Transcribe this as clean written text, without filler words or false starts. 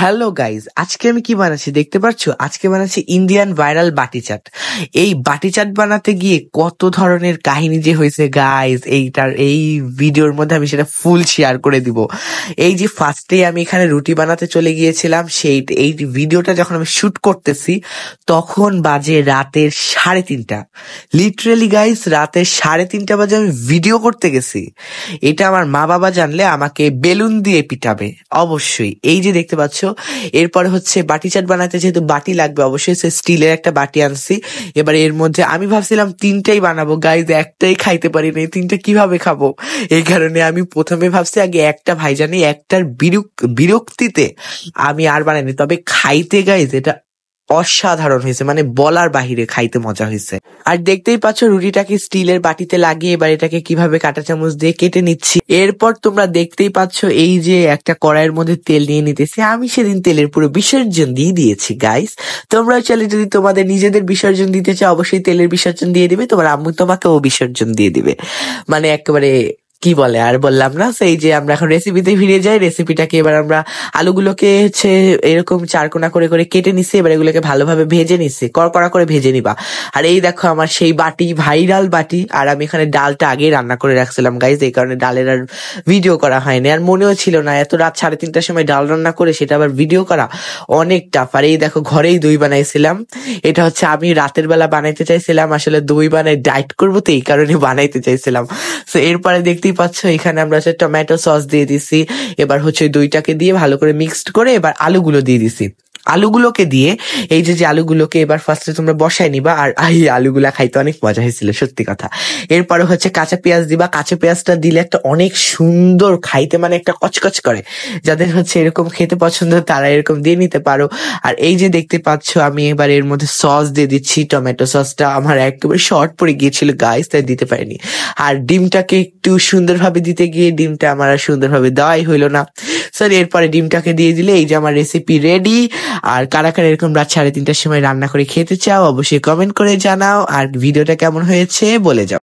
Hello guys, আজকে আমি কি বানাচ্ছি দেখতে পাচ্ছ? আজকে বানাচ্ছি ইন্ডিয়ান ভাইরাল বাটি চাট। এই বাটি চাট বানাতে গিয়ে কত ধরনের কাহিনী যে হয়েছে গাইজ, এই ভিডিওর মধ্যে আমি সেটা ফুল শেয়ার করে দিব। এই যে ফার্স্টে আমি এখানে রুটি বানাতে চলে গিয়েছিলাম, এই ভিডিওটা যখন আমি শুট করতেছি তখন বাজে রাতের 3:30। লিটারেলি গাইজ রাতের 3:30 বাজে আমি ভিডিও করতে গেছি। এটা আমার মা বাবা জানলে আমাকে বেলুন দিয়ে পিটাবে অবশ্যই। এই যে দেখতে পাচ্ছ, এরপরে হচ্ছে বাটি চাট বানাতে যেহেতু বাটি লাগবে অবশ্যই, সে স্টিলের একটা বাটি আনছি। এবার এর মধ্যে আমি ভাবছিলাম 3টাই বানাবো গাইজ, একটাই খাইতে পারি না, 3টা কিভাবে খাবো? এই কারণে আমি প্রথমে ভাবছি আগে একটা ভাইজানি, একটার বিরক্তিতে আমি আর বানাইনি। তবে খাইতে গাইজ এটা অসাধারণ হয়েছে, মানে বলার বাহিরে খাইতে মজা হয়েছে। আর দেখতেই পাচ্ছ রুটিটাকে স্টিলের বাটিতে লাগিয়ে এবার এটাকে কিভাবে কাঁটা চামচ দিয়ে কেটে নিচ্ছি। এরপর তোমরা দেখতেই পাচ্ছ এই যে একটা কড়াইয়ের মধ্যে তেল নিয়ে নিতেছি। আমি সেদিন তেলের পুরো বিসর্জন দিয়ে দিয়েছি গাইস। তোমরা চাইলে যদি তোমাদের নিজেদের বিসর্জন দিতে চাও অবশ্যই তেলের বিসর্জন দিয়ে দিবে, তোমার আম্মু তোমাকেও বিসর্জন দিয়ে দিবে। মানে একেবারে কি বলে আর বললাম না। সেই যে আমরা এখন রেসিপিতে ফিরে যাই। রেসিপিটাকে এবার আমরা আলুগুলোকে হচ্ছে এরকম চারকোনা করে করে কেটে নিছি। এবার এগুলোকে ভালোভাবে ভেজে নিছি, কড়কড়া করে ভেজে নিবা। আর এই দেখো আমার সেই বাটি, ভাইরাল বাটি। আর আমি এখানে ডালটা আগেই রান্না করে রাখছিলাম গাইজ, এই কারণে ডালের আর ভিডিও করা হয়নি, আর মনেও ছিল না এত রাত 3:30টার সময় ডাল রান্না করে সেটা আবার ভিডিও করা অনেক টাফ। আর এই দেখো ঘরেই দই বানাইছিলাম। এটা হচ্ছে আমি রাতের বেলা বানাইতে চাইছিলাম, আসলে দই বানাই ডায়েট করবো তো এই কারণে বানাইতে চাইছিলাম। তো এরপরে দেখতেই পাচ্ছ এখানে আমরা হচ্ছে টমেটো সস দিয়ে দিছি। এবার হচ্ছে দইটাকে দিয়ে ভালো করে মিক্সড করে এবার আলুগুলো দিয়ে দিছি। আলুগুলোকে দিয়ে এই যে আলুগুলোকে এবার ফার্স্টে তোমরা বসায় নিবা। আর এই আলুগুলা খাইতে অনেক মজা হয়েছিল সত্যি কথা। এরপরে হচ্ছে কাঁচা পেঁয়াজ দিবা। কাঁচা পেঁয়াজটা দিলে একটা অনেক সুন্দর খাইতে, মানে একটা কচকচ করে। যাদের হচ্ছে এরকম খেতে পছন্দ তারা এরকম দিয়ে নিতে পারো। আর এই যে দেখতে পাচ্ছ আমি এবার এর মধ্যে সস দিয়ে দিচ্ছি। টমেটো সসটা আমার একেবারে শর্ট পড়ে গিয়েছিল গাইস, তাই দিতে পারিনি। আর ডিমটাকে একটু সুন্দরভাবে দিতে গিয়ে ডিমটা আমার আর সুন্দরভাবে দেওয়াই হইলো না। স্যার এরপরে ডিমটাকে দিয়ে দিলে এই যে আমার রেসিপি রেডি। আর কারা কারা এরকম রাত 3:30টার সময় রান্না করে খেতে চাও অবশ্যই কমেন্ট করে জানাও, আর ভিডিওটা কেমন হয়েছে বলে যাও।